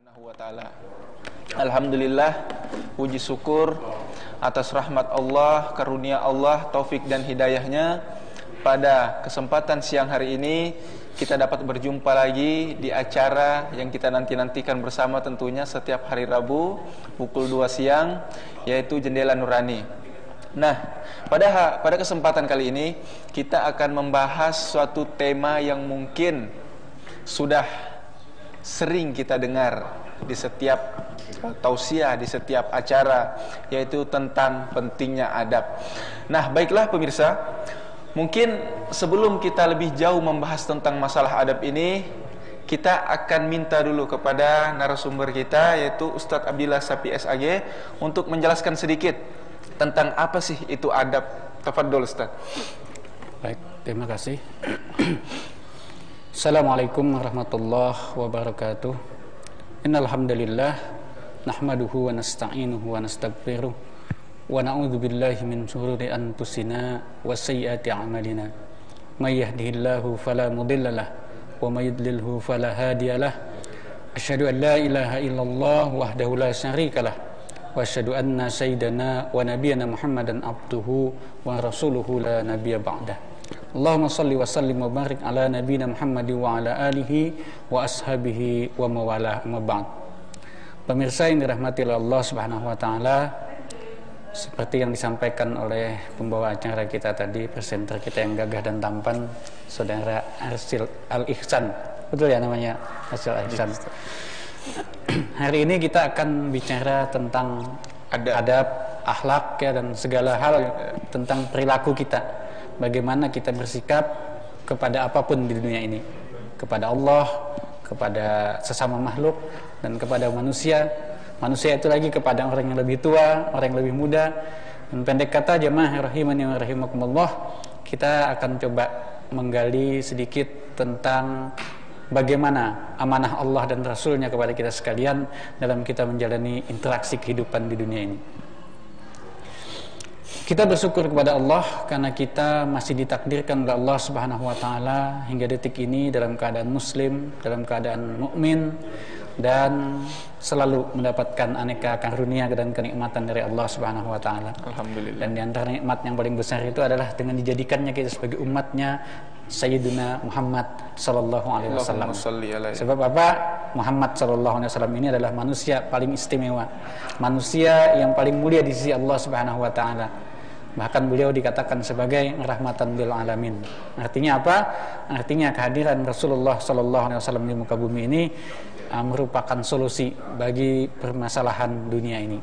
Subhanahu wa ta'ala. Alhamdulillah, puji syukur atas rahmat Allah, karunia Allah, taufik dan hidayahnya. Pada kesempatan siang hari ini kita dapat berjumpa lagi di acara yang kita nanti-nantikan bersama tentunya setiap hari Rabu pukul 2 siang, yaitu Jendela Nurani. Nah, pada kesempatan kali ini kita akan membahas suatu tema yang mungkin sudah sering kita dengar di setiap tausiah, di setiap acara, yaitu tentang pentingnya adab. Nah, baiklah pemirsa, mungkin sebelum kita lebih jauh membahas tentang masalah adab ini, kita akan minta dulu kepada narasumber kita, yaitu Ustadz Abdillah Sapi SAG, untuk menjelaskan sedikit tentang apa sih itu adab. Tafadhol Ustadz. Baik, terima kasih. Assalamualaikum warahmatullahi wabarakatuh. Innal hamdalillah nahmaduhu wa nasta'inuhu wa nastaghfiruh wa na'udzu billahi min shururi anfusina wa sayyiati a'malina. May yahdihillahu fala mudhillalah wa may yudlilhu fala hadiyalah. Asyhadu an la ilaha illallah wahdahu la syarikalah wa asyhadu anna sayyidana wa nabiyyana Muhammadan abduhu wa rasuluhu la nabiyya ba'dah. Allahumma salli wa sallim wa barik ala nabiyina Muhammad wa ala alihi wa ashabihi wa mawalah, amma ba'd. Pemirsa yang dirahmati oleh Allah Subhanahu wa taala, seperti yang disampaikan oleh pembawa acara kita tadi, presenter kita yang gagah dan tampan, Saudara Arsyil Al-Ihsan. Betul ya namanya, Arsyil Al-Ihsan. Hari ini kita akan bicara tentang adab, akhlak ya, dan segala hal tentang perilaku kita. Bagaimana kita bersikap kepada apapun di dunia ini, kepada Allah, kepada sesama makhluk, dan kepada manusia. Manusia itu lagi kepada orang yang lebih tua, orang yang lebih muda. Dan pendek kata, jemaah rahimani wa rahimakumullah, kita akan coba menggali sedikit tentang bagaimana amanah Allah dan Rasulnya kepada kita sekalian dalam kita menjalani interaksi kehidupan di dunia ini. Kita bersyukur kepada Allah karena kita masih ditakdirkan oleh Allah Subhanahu wa taala hingga detik ini dalam keadaan muslim, dalam keadaan mukmin, dan selalu mendapatkan aneka karunia dan kenikmatan dari Allah Subhanahu wa taala. Alhamdulillah. Dan di antara nikmat yang paling besar itu adalah dengan dijadikannya kita sebagai umatnya Sayyidina Muhammad sallallahu alaihi wasallam. Sebab apa? Muhammad sallallahu alaihi wasallam ini adalah manusia paling istimewa, manusia yang paling mulia di sisi Allah Subhanahu wa taala. Bahkan beliau dikatakan sebagai rahmatan lil alamin. Artinya apa? Artinya kehadiran Rasulullah sallallahu alaihi wasallam di muka bumi ini merupakan solusi bagi permasalahan dunia ini.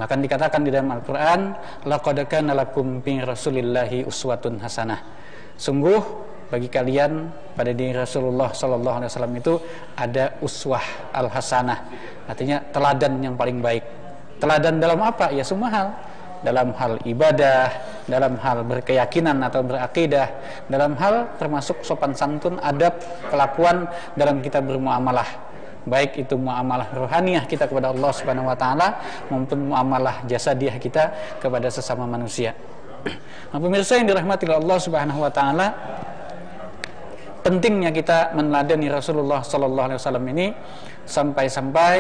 Bahkan dikatakan di dalam Al-Qur'an, laqad kana lakum fi rasulillahi uswatun hasanah. Sungguh bagi kalian pada diri Rasulullah sallallahu alaihi wasallam itu ada uswah al-hasanah. Artinya teladan yang paling baik. Teladan dalam apa? Ya semua hal. Dalam hal ibadah, dalam hal berkeyakinan atau berakidah, dalam hal termasuk sopan santun, adab, kelakuan dalam kita bermuamalah, baik itu muamalah rohaniah kita kepada Allah Subhanahu wa taala maupun muamalah jasadiah kita kepada sesama manusia. Nah, pemirsa yang dirahmati oleh Allah Subhanahu wa taala, pentingnya kita meneladani Rasulullah sallallahu alaihi wasallam ini sampai-sampai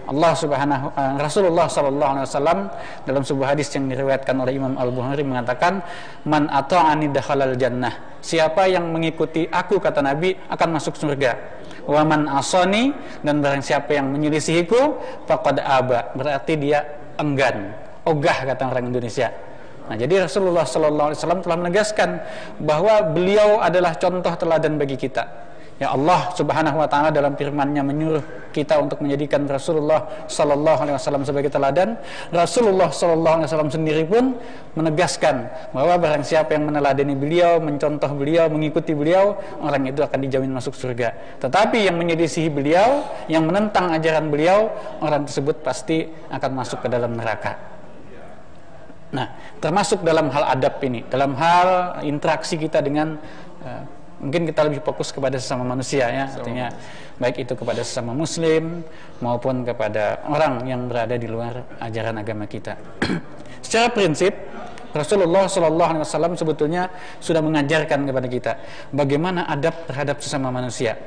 Rasulullah sallallahu alaihi wasallam dalam sebuah hadis yang diriwayatkan oleh Imam Al-Bukhari mengatakan, man ata'ani dakhalal jannah. Siapa yang mengikuti aku, kata Nabi, akan masuk surga. Wa man asani, dan barang siapa yang menyelisihiku, faqad aba, berarti dia enggan, ogah kata orang Indonesia. Nah, jadi Rasulullah sallallahu alaihi wasallam telah menegaskan bahwa beliau adalah contoh teladan bagi kita. Ya, Allah Subhanahu wa taala dalam firman-Nya menyuruh kita untuk menjadikan Rasulullah sallallahu alaihi wasallam sebagai teladan. Rasulullah sallallahu alaihi wasallam sendiri pun menegaskan bahwa barang siapa yang meneladani beliau, mencontoh beliau, mengikuti beliau, orang itu akan dijamin masuk surga. Tetapi yang menyelisihi beliau, yang menentang ajaran beliau, orang tersebut pasti akan masuk ke dalam neraka. Nah, termasuk dalam hal adab ini, dalam hal interaksi kita dengan mungkin kita lebih fokus kepada sesama manusia ya, artinya baik itu kepada sesama muslim maupun kepada orang yang berada di luar ajaran agama kita. Secara prinsip Rasulullah sallallahu alaihi wasallam sebetulnya sudah mengajarkan kepada kita bagaimana adab terhadap sesama manusia.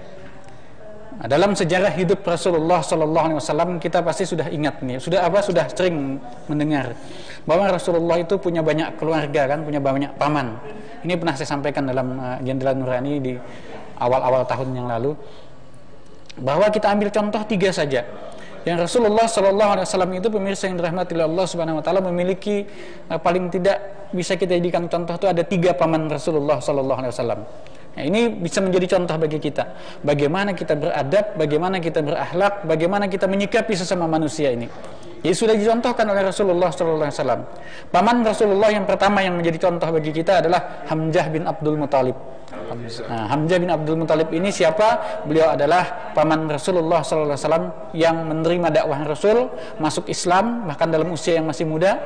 Nah, dalam sejarah hidup Rasulullah SAW kita pasti sudah ingat nih, sudah sering mendengar bahwa Rasulullah itu punya banyak keluarga kan, punya banyak paman. Ini pernah saya sampaikan dalam Jendela Nurani di awal-awal tahun yang lalu, bahwa kita ambil contoh 3 saja. Yang Rasulullah SAW itu, pemirsa yang dirahmati oleh Allah Subhanahu Wa Taala, memiliki paling tidak bisa kita jadikan contoh itu ada 3 paman Rasulullah SAW. Nah, ini bisa menjadi contoh bagi kita. Bagaimana kita beradab, bagaimana kita berakhlak, bagaimana kita menyikapi sesama manusia ini. Jadi sudah dicontohkan oleh Rasulullah SAW. Paman Rasulullah yang pertama yang menjadi contoh bagi kita adalah Hamzah bin Abdul Muthalib. Nah, Hamzah bin Abdul Muthalib ini siapa? Beliau adalah paman Rasulullah SAW yang menerima dakwah Rasul, masuk Islam bahkan dalam usia yang masih muda,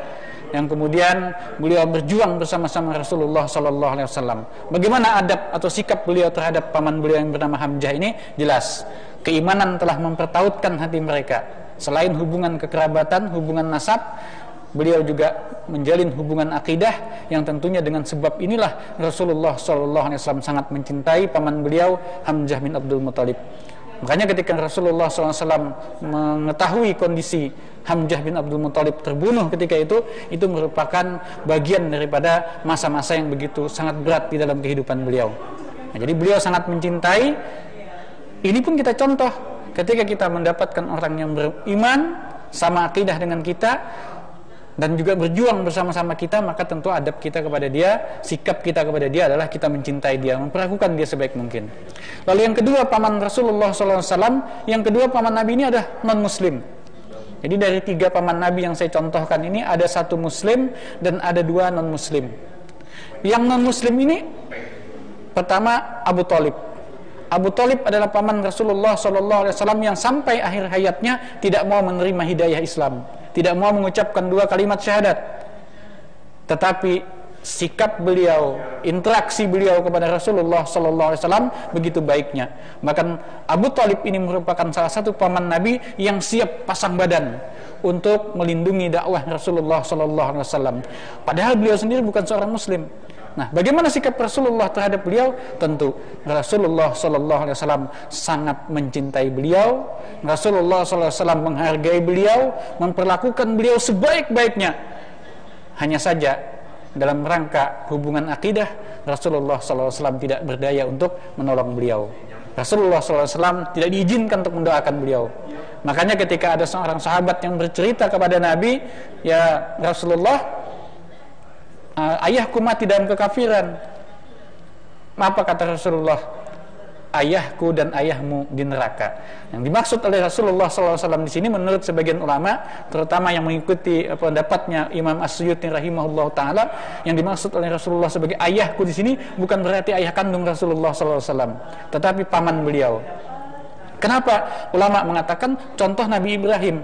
yang kemudian beliau berjuang bersama-sama Rasulullah SAW. Bagaimana adab atau sikap beliau terhadap paman beliau yang bernama Hamzah ini? Jelas, keimanan telah mempertautkan hati mereka. Selain hubungan kekerabatan, hubungan nasab, beliau juga menjalin hubungan akidah yang tentunya dengan sebab inilah Rasulullah SAW sangat mencintai paman beliau Hamzah bin Abdul Muthalib. Makanya ketika Rasulullah SAW mengetahui kondisi Hamzah bin Abdul Muthalib terbunuh ketika itu merupakan bagian daripada masa-masa yang begitu sangat berat di dalam kehidupan beliau. Nah, jadi beliau sangat mencintai. Ini pun kita contoh ketika kita mendapatkan orang yang beriman, sama akidah dengan kita, dan juga berjuang bersama-sama kita, maka tentu adab kita kepada dia, sikap kita kepada dia adalah kita mencintai dia, memperlakukan dia sebaik mungkin. Lalu yang kedua, paman Rasulullah SAW, yang kedua paman Nabi ini adalah non-muslim. Jadi dari 3 paman Nabi yang saya contohkan ini, ada 1 muslim dan ada 2 non-muslim. Yang non-muslim ini pertama Abu Thalib. Abu Thalib adalah paman Rasulullah SAW yang sampai akhir hayatnya tidak mau menerima hidayah Islam, tidak mau mengucapkan 2 kalimat syahadat. Tetapi sikap beliau, interaksi beliau kepada Rasulullah SAW begitu baiknya. Bahkan Abu Thalib ini merupakan salah satu paman Nabi yang siap pasang badan untuk melindungi dakwah Rasulullah SAW. Padahal beliau sendiri bukan seorang Muslim. Nah, bagaimana sikap Rasulullah terhadap beliau? Tentu Rasulullah SAW sangat mencintai beliau. Rasulullah SAW menghargai beliau, memperlakukan beliau sebaik-baiknya. Hanya saja dalam rangka hubungan akidah, Rasulullah SAW tidak berdaya untuk menolong beliau. Rasulullah SAW tidak diizinkan untuk mendoakan beliau. Makanya ketika ada seorang sahabat yang bercerita kepada Nabi, ya Rasulullah, ayahku mati dalam kekafiran. Apa kata Rasulullah? Ayahku dan ayahmu di neraka. Yang dimaksud oleh Rasulullah SAW di sini menurut sebagian ulama, terutama yang mengikuti pendapatnya Imam As-Suyuti rahimahullah taala, yang dimaksud oleh Rasulullah sebagai ayahku di sini bukan berarti ayah kandung Rasulullah SAW, tetapi paman beliau. Kenapa? Ulama mengatakan contoh Nabi Ibrahim.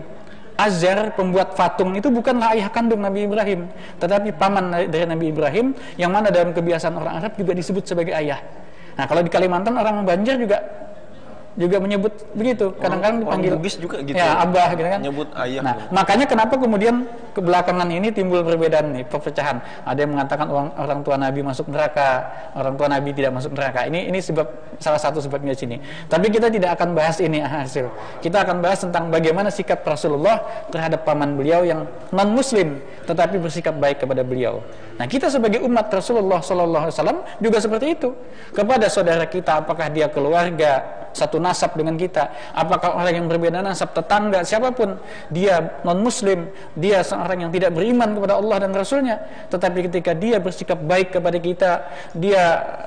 Azar, pembuat patung, itu bukanlah ayah kandung Nabi Ibrahim, tetapi paman dari Nabi Ibrahim, yang mana dalam kebiasaan orang Arab juga disebut sebagai ayah. Nah, kalau di Kalimantan orang Banjar juga menyebut begitu. Kadang-kadang dipanggil Bugis juga gitu. Ya, abah gitu kan. Nyebut ayah. Nah, makanya kenapa kemudian kebelakangan ini timbul perbedaan nih, perpecahan. Ada yang mengatakan orang tua Nabi masuk neraka, orang tua Nabi tidak masuk neraka. Ini sebab, salah satu sebabnya sini. Tapi kita tidak akan bahas ini hasil. Kita akan bahas tentang bagaimana sikap Rasulullah terhadap paman beliau yang non muslim tetapi bersikap baik kepada beliau. Nah, kita sebagai umat Rasulullah SAW juga seperti itu. Kepada saudara kita, apakah dia keluarga satu nasab dengan kita, apakah orang yang berbeda nasab, tetangga, siapapun, dia non muslim, dia seorang yang tidak beriman kepada Allah dan Rasulnya, tetapi ketika dia bersikap baik kepada kita, dia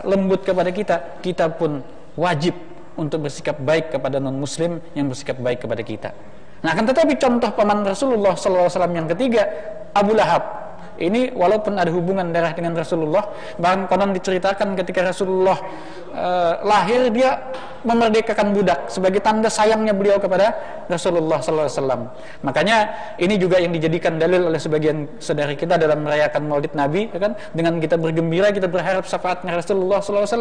lembut kepada kita, kita pun wajib untuk bersikap baik kepada non muslim yang bersikap baik kepada kita. Nah, akan tetapi contoh paman Rasulullah SAW yang ketiga, Abu Lahab. Ini walaupun ada hubungan darah dengan Rasulullah, bahkan konon diceritakan ketika Rasulullah lahir, dia memerdekakan budak sebagai tanda sayangnya beliau kepada Rasulullah SAW. Makanya ini juga yang dijadikan dalil oleh sebagian saudari kita dalam merayakan Maulid Nabi, ya kan? Dengan kita bergembira, kita berharap syafaatnya Rasulullah SAW.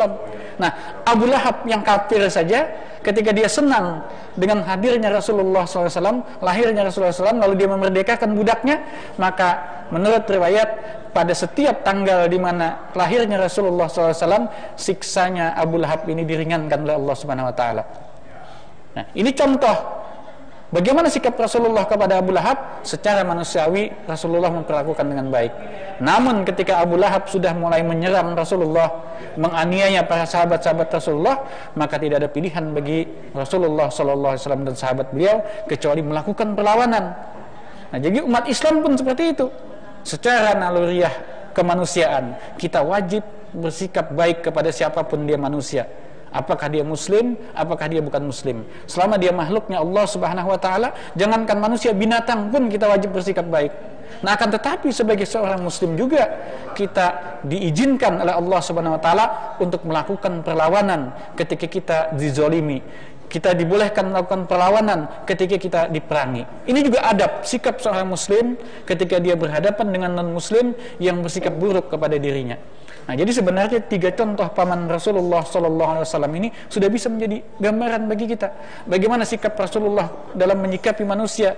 Nah, Abu Lahab yang kafir saja, ketika dia senang dengan hadirnya Rasulullah SAW, lahirnya Rasulullah SAW, lalu dia memerdekakan budaknya, maka menurut riwayat pada setiap tanggal di mana lahirnya Rasulullah SAW, siksanya Abu Lahab ini diringankan oleh Allah Subhanahu Wa Taala. Nah, ini contoh bagaimana sikap Rasulullah kepada Abu Lahab. Secara manusiawi Rasulullah memperlakukan dengan baik. Namun ketika Abu Lahab sudah mulai menyerang Rasulullah, menganiaya para sahabat-sahabat Rasulullah, maka tidak ada pilihan bagi Rasulullah SAW dan sahabat beliau kecuali melakukan perlawanan. Nah, jadi umat Islam pun seperti itu. Secara naluriah kemanusiaan, kita wajib bersikap baik kepada siapapun dia manusia. Apakah dia muslim, apakah dia bukan muslim. Selama dia makhluknya Allah Subhanahu wa taala, jangankan manusia, binatang pun kita wajib bersikap baik. Nah, akan tetapi sebagai seorang muslim juga kita diizinkan oleh Allah Subhanahu wa taala untuk melakukan perlawanan ketika kita dizolimi. Kita dibolehkan melakukan perlawanan ketika kita diperangi. Ini juga adab sikap seorang muslim ketika dia berhadapan dengan non-muslim yang bersikap buruk kepada dirinya. Nah, jadi sebenarnya 3 contoh paman Rasulullah SAW ini sudah bisa menjadi gambaran bagi kita. Bagaimana sikap Rasulullah dalam menyikapi manusia.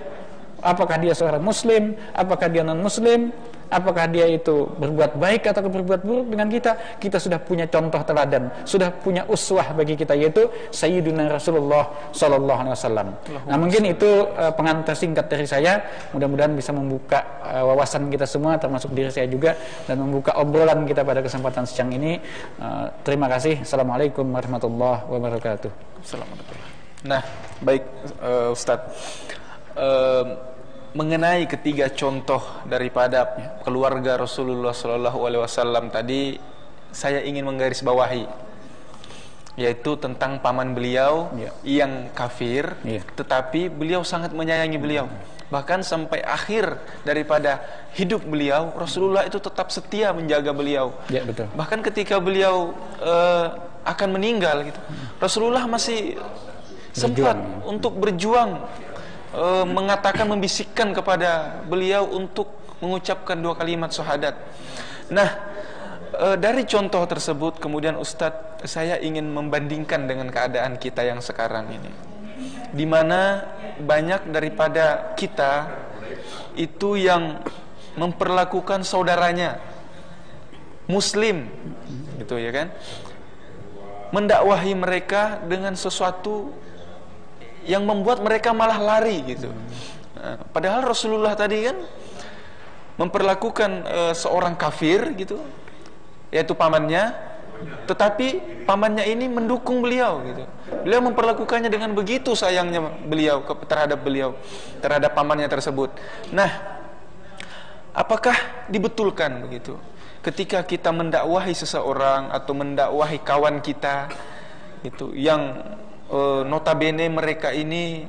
Apakah dia seorang muslim, apakah dia non-muslim, apakah dia itu berbuat baik atau berbuat buruk dengan kita. Kita sudah punya contoh teladan, sudah punya uswah bagi kita, yaitu Sayyiduna Rasulullah SAW. Nah, mungkin itu pengantar singkat dari saya. Mudah-mudahan bisa membuka wawasan kita semua, termasuk diri saya juga, dan membuka obrolan kita pada kesempatan siang ini. Terima kasih. Assalamualaikum warahmatullahi wabarakatuh. Assalamualaikum. Nah, baik Ustadz, mengenai ketiga contoh daripada keluarga Rasulullah SAW tadi, saya ingin menggarisbawahi, yaitu tentang paman beliau yang kafir, tetapi beliau sangat menyayangi beliau. Bahkan sampai akhir daripada hidup beliau, Rasulullah itu tetap setia menjaga beliau. Ya, betul. Bahkan ketika beliau akan meninggal gitu, Rasulullah masih sempat untuk berjuang, mengatakan, membisikkan kepada beliau untuk mengucapkan 2 kalimat syahadat. Nah, dari contoh tersebut kemudian Ustadz, saya ingin membandingkan dengan keadaan kita yang sekarang ini, di mana banyak daripada kita itu yang memperlakukan saudaranya muslim gitu, ya kan, mendakwahi mereka dengan sesuatu yang membuat mereka malah lari gitu. Nah, padahal Rasulullah tadi kan memperlakukan seorang kafir gitu, yaitu pamannya, tetapi pamannya ini mendukung beliau gitu. Beliau memperlakukannya dengan begitu sayangnya beliau terhadap pamannya tersebut. Nah, apakah dibetulkan begitu ketika kita mendakwahi seseorang atau mendakwahi kawan kita itu yang notabene mereka ini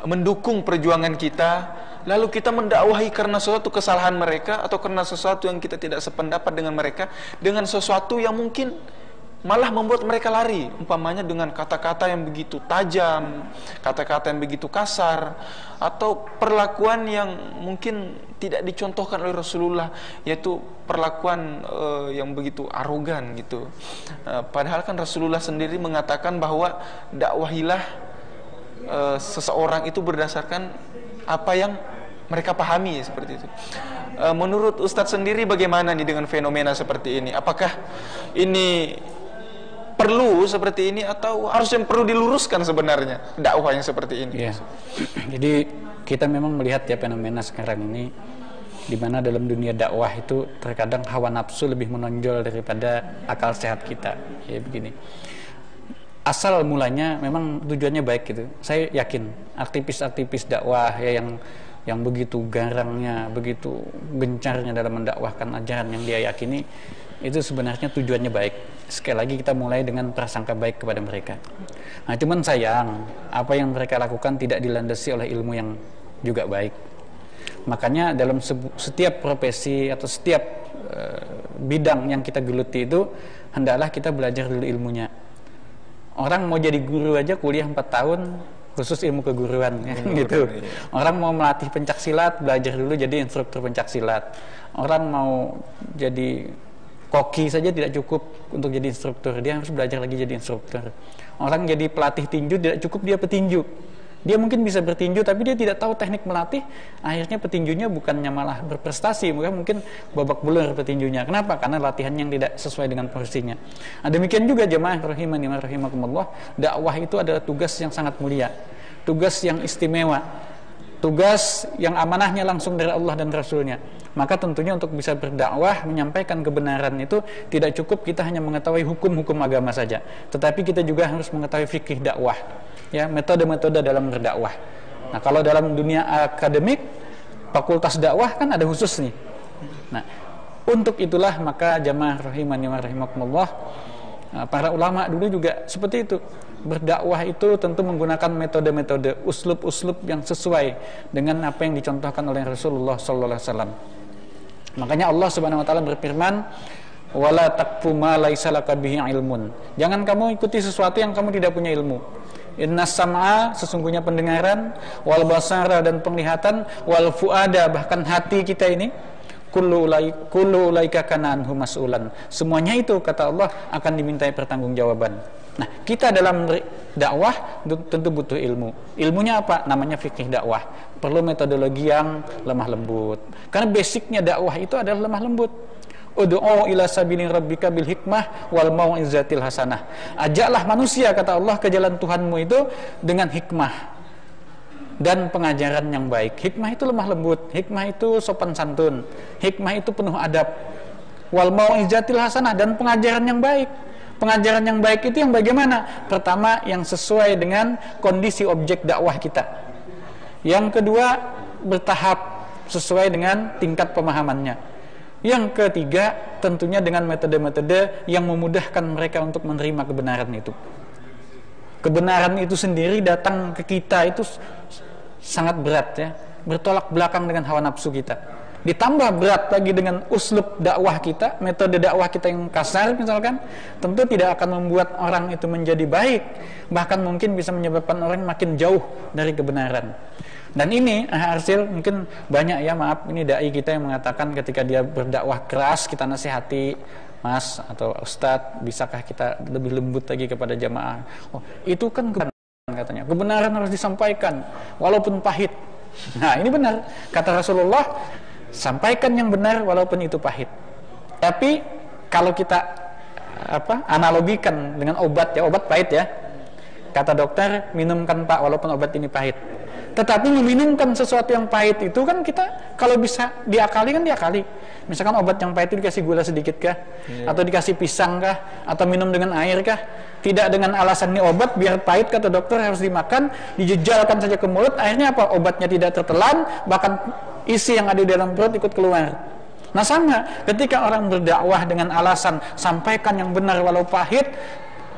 mendukung perjuangan kita, lalu kita mendakwahi karena sesuatu kesalahan mereka atau karena sesuatu yang kita tidak sependapat dengan mereka, dengan sesuatu yang mungkin malah membuat mereka lari, umpamanya dengan kata-kata yang begitu tajam, kata-kata yang begitu kasar, atau perlakuan yang mungkin tidak dicontohkan oleh Rasulullah, yaitu perlakuan yang begitu arogan gitu. Padahal kan Rasulullah sendiri mengatakan bahwa dakwahilah seseorang itu berdasarkan apa yang mereka pahami, seperti itu. Menurut Ustadz sendiri bagaimana nih dengan fenomena seperti ini? Apakah ini perlu seperti ini atau harus yang perlu diluruskan sebenarnya dakwah yang seperti ini? Ya. Jadi kita memang melihat ya fenomena sekarang ini, di mana dalam dunia dakwah itu terkadang hawa nafsu lebih menonjol daripada akal sehat kita. Ya begini. Asal mulanya memang tujuannya baik gitu. Saya yakin aktivis-aktivis dakwah ya yang begitu garangnya, begitu gencarnya dalam mendakwahkan ajaran yang dia yakini, itu sebenarnya tujuannya baik. Sekali lagi kita mulai dengan prasangka baik kepada mereka. Nah, cuman sayang apa yang mereka lakukan tidak dilandasi oleh ilmu yang juga baik. Makanya dalam setiap profesi atau setiap bidang yang kita geluti itu, hendaklah kita belajar dulu ilmunya. Orang mau jadi guru aja kuliah 4 tahun khusus ilmu keguruan gitu. Orang mau melatih pencak silat, belajar dulu jadi instruktur pencak silat. Orang mau jadi koki saja tidak cukup untuk jadi instruktur, dia harus belajar lagi jadi instruktur. Orang jadi pelatih tinju tidak cukup dia petinju, Dia mungkin bisa bertinju tapi dia tidak tahu teknik melatih, akhirnya petinjunya bukannya malah berprestasi, mungkin babak belur petinjunya. Kenapa? Karena latihan yang tidak sesuai dengan porsinya. Nah, demikian juga jemaah rahimani wa rahimakumullah, dakwah itu adalah tugas yang sangat mulia, tugas yang istimewa, tugas yang amanahnya langsung dari Allah dan Rasulnya. Maka tentunya untuk bisa berdakwah, menyampaikan kebenaran itu tidak cukup kita hanya mengetahui hukum-hukum agama saja, tetapi kita juga harus mengetahui fikih dakwah, ya, metode-metode dalam berdakwah. Nah, kalau dalam dunia akademik, fakultas dakwah kan ada khusus nih. Nah, untuk itulah maka jamaah rahimani wa rahimakumullah, para ulama dulu juga seperti itu. Berdakwah itu tentu menggunakan metode-metode, uslub-uslub yang sesuai dengan apa yang dicontohkan oleh Rasulullah sallallahu alaihi wasallam. Makanya Allah Subhanahu wa taala berfirman, "Wala taqfu ma laisa laka bihi ilmun." Jangan kamu ikuti sesuatu yang kamu tidak punya ilmu. Innas sam'a, sesungguhnya pendengaran, wal basara, dan penglihatan, wal fuada, bahkan hati kita ini, kullu ulaika kana anhu mas'ulan. Semuanya itu kata Allah akan dimintai pertanggungjawaban. Nah, kita dalam dakwah tentu butuh ilmu. Ilmunya apa? Namanya fikih dakwah. Perlu metodologi yang lemah lembut. Karena basicnya dakwah itu adalah lemah lembut. Ud'u ila sabili rabbika bil hikmah wal mau'izatil hasanah. Ajaklah manusia kata Allah ke jalan Tuhanmu itu dengan hikmah dan pengajaran yang baik. Hikmah itu lemah lembut, hikmah itu sopan santun, hikmah itu penuh adab. Wal mau'izatil hasanah, dan pengajaran yang baik. Pengajaran yang baik itu yang bagaimana? Pertama, yang sesuai dengan kondisi objek dakwah kita. Yang kedua, bertahap sesuai dengan tingkat pemahamannya. Yang ketiga, tentunya dengan metode-metode yang memudahkan mereka untuk menerima kebenaran itu. Kebenaran itu sendiri datang ke kita itu sangat berat, ya, bertolak belakang dengan hawa nafsu kita. Ditambah berat lagi dengan uslub dakwah kita, metode dakwah kita yang kasar misalkan, tentu tidak akan membuat orang itu menjadi baik, bahkan mungkin bisa menyebabkan orang makin jauh dari kebenaran. Dan ini hasil mungkin banyak, ya, maaf, ini dai kita yang mengatakan ketika dia berdakwah keras kita nasihati, Mas atau Ustadz, bisakah kita lebih lembut lagi kepada jamaah? Oh, itu kan kebenaran, katanya, kebenaran harus disampaikan walaupun pahit. Nah, ini benar kata Rasulullah, sampaikan yang benar walaupun itu pahit. Tapi kalau kita analogikan dengan obat, ya, obat pahit, ya, kata dokter, minumkan Pak walaupun obat ini pahit. Tetapi meminumkan sesuatu yang pahit itu kan kita kalau bisa diakali kan diakali. Misalkan obat yang pahit itu dikasih gula sedikit kah, atau dikasih pisang kah, atau minum dengan air kah? Tidak dengan alasan ini obat biar pahit kata dokter harus dimakan, dijejalkan saja ke mulut, akhirnya apa? Obatnya tidak tertelan, bahkan isi yang ada di dalam perut ikut keluar. Nah, sama ketika orang berdakwah dengan alasan sampaikan yang benar walau pahit,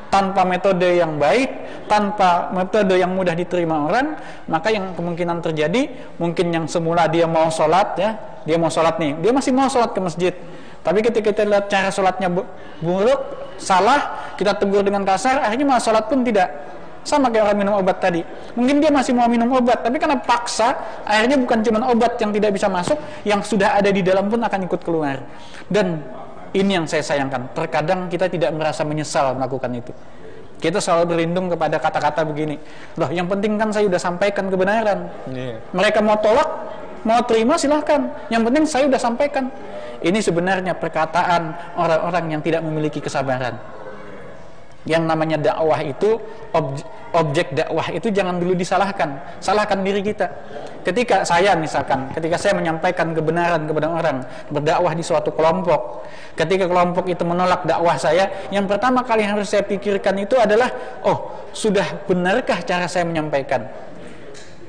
tanpa metode yang baik, tanpa metode yang mudah diterima orang, maka yang kemungkinan terjadi, mungkin yang semula dia mau sholat, ya, dia mau sholat nih, dia masih mau sholat ke masjid, tapi ketika kita lihat cara sholatnya buruk, salah, kita tegur dengan kasar, akhirnya malah sholat pun tidak. Sama kayak orang minum obat tadi, mungkin dia masih mau minum obat, tapi karena paksa, akhirnya bukan cuma obat yang tidak bisa masuk, yang sudah ada di dalam pun akan ikut keluar. Dan ini yang saya sayangkan, terkadang kita tidak merasa menyesal melakukan itu. Kita selalu berlindung kepada kata-kata begini, loh, yang penting kan saya sudah sampaikan kebenaran. Mereka mau tolak, mau terima silahkan, yang penting saya sudah sampaikan. Ini sebenarnya perkataan orang-orang yang tidak memiliki kesabaran. Yang namanya dakwah itu, objek dakwah itu jangan dulu disalahkan, salahkan diri kita. Ketika saya misalkan, ketika saya menyampaikan kebenaran kepada orang, berdakwah di suatu kelompok, ketika kelompok itu menolak dakwah saya, yang pertama kali yang harus saya pikirkan itu adalah, oh, sudah benarkah cara saya menyampaikan?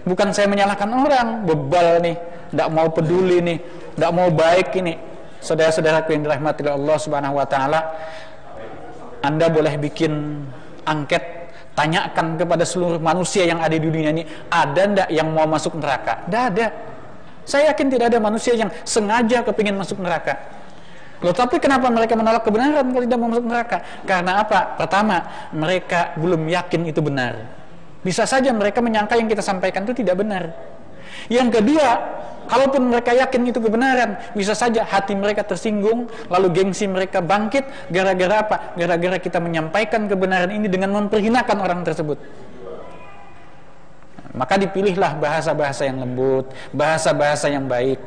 Bukan saya menyalahkan orang, bebal nih, tidak mau peduli nih, tidak mau baik ini. Saudara-saudaraku yang dirahmati Allah Subhanahu wa taala, Anda boleh bikin angket, tanyakan kepada seluruh manusia yang ada di dunia ini, ada ndak yang mau masuk neraka? Tidak ada. Saya yakin tidak ada manusia yang sengaja kepingin masuk neraka. Loh, tapi kenapa mereka menolak kebenaran kalau tidak mau masuk neraka? Karena apa? Pertama, mereka belum yakin itu benar. Bisa saja mereka menyangka yang kita sampaikan itu tidak benar. Yang kedua, kalaupun mereka yakin itu kebenaran, bisa saja hati mereka tersinggung, lalu gengsi mereka bangkit, gara-gara apa? Gara-gara kita menyampaikan kebenaran ini dengan memperhinakan orang tersebut. Maka dipilihlah bahasa-bahasa yang lembut, bahasa-bahasa yang baik.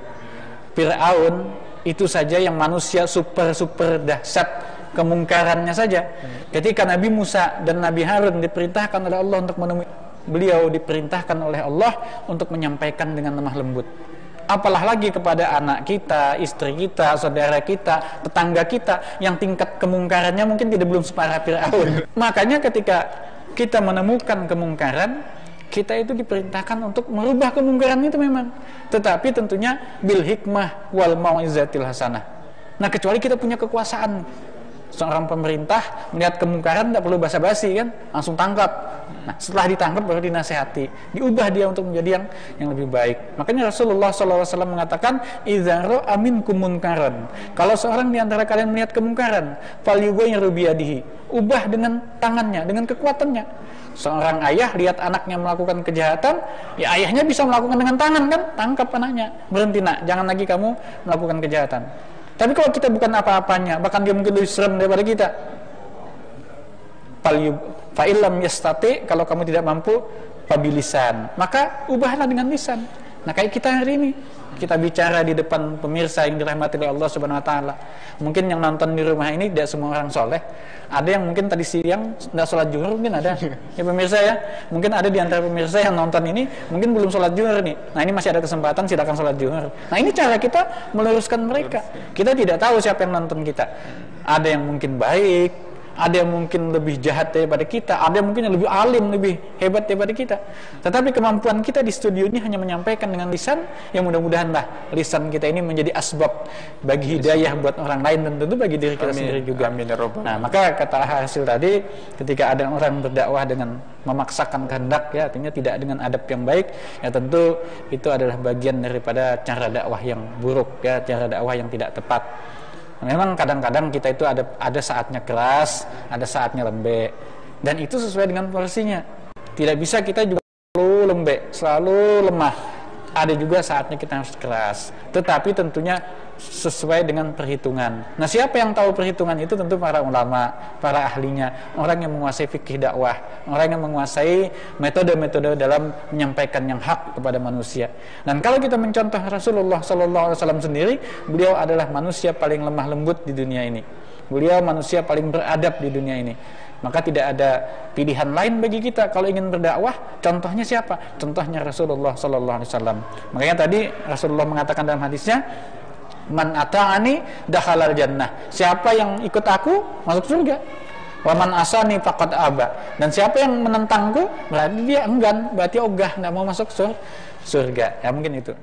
Fir'aun itu saja yang manusia super dahsyat kemungkarannya saja. Ketika Nabi Musa dan Nabi Harun diperintahkan oleh Allah untuk menemui, beliau diperintahkan oleh Allah untuk menyampaikan dengan lemah lembut. Apalah lagi kepada anak kita, istri kita, saudara kita, tetangga kita yang tingkat kemungkarannya mungkin tidak belum separah Fir'aun. Makanya ketika kita menemukan kemungkaran, kita itu diperintahkan untuk merubah kemungkaran itu memang, tetapi tentunya bil hikmah wal mau'izatil hasanah. Nah, kecuali kita punya kekuasaan. Seorang pemerintah melihat kemungkaran tidak perlu basa-basi kan, langsung tangkap. Nah, setelah ditangkap baru dinasehati, diubah dia untuk menjadi yang lebih baik. Makanya Rasulullah SAW mengatakan, idza ra'a minkum munkaran, kalau seorang di antara kalian melihat kemungkaran, falyughayyirhu biyadihi, ubah dengan tangannya, dengan kekuatannya. Seorang ayah lihat anaknya melakukan kejahatan, ya ayahnya bisa melakukan dengan tangan kan, tangkap anaknya, berhenti nak, jangan lagi kamu melakukan kejahatan. Tapi kalau kita bukan apa-apanya, bahkan dia mungkin lebih serem daripada kita, fa'ilam yastati, kalau kamu tidak mampu, fabilisan, maka ubahlah dengan lisan. Nah, kayak kita hari ini, kita bicara di depan pemirsa yang dirahmati oleh Allah Subhanahu wa taala. Mungkin yang nonton di rumah ini tidak semua orang soleh. Ada yang mungkin tadi siang tidak sholat zuhur, mungkin ada. Ya pemirsa ya, mungkin ada di antara pemirsa yang nonton ini mungkin belum sholat zuhur nih. Nah, ini masih ada kesempatan, silakan sholat zuhur. Nah, ini cara kita meluruskan mereka. Kita tidak tahu siapa yang nonton kita. Ada yang mungkin baik, ada yang mungkin lebih jahat daripada kita, ada yang mungkin yang lebih alim, lebih hebat daripada kita. Tetapi kemampuan kita di studio ini hanya menyampaikan dengan lisan, yang mudah-mudahanlah lisan kita ini menjadi asbab bagi hidayah buat orang lain dan tentu bagi diri kita sendiri juga. Amin. Nah, maka kata hasil tadi, ketika ada orang berdakwah dengan memaksakan kehendak, ya artinya tidak dengan adab yang baik, ya tentu itu adalah bagian daripada cara dakwah yang buruk, ya cara dakwah yang tidak tepat. Memang kadang-kadang kita itu ada saatnya keras, ada saatnya lembek, dan itu sesuai dengan porsinya. Tidak bisa kita juga selalu lembek, selalu lemah. Ada juga saatnya kita harus keras, tetapi tentunya sesuai dengan perhitungan. Nah, siapa yang tahu perhitungan itu? Tentu para ulama, para ahlinya, orang yang menguasai fikih dakwah, orang yang menguasai metode-metode dalam menyampaikan yang hak kepada manusia. Dan kalau kita mencontoh Rasulullah SAW sendiri, beliau adalah manusia paling lemah lembut di dunia ini. Beliau manusia paling beradab di dunia ini. Maka tidak ada pilihan lain bagi kita kalau ingin berdakwah. Contohnya siapa? Contohnya Rasulullah SAW. Makanya tadi Rasulullah mengatakan dalam hadisnya, man ata'ani dakhalal jannah. Siapa yang ikut aku masuk surga. Wa man asani faqad aba. Dan siapa yang menentangku berarti dia enggan, berarti ogah, enggak mau masuk surga. Ya mungkin itu.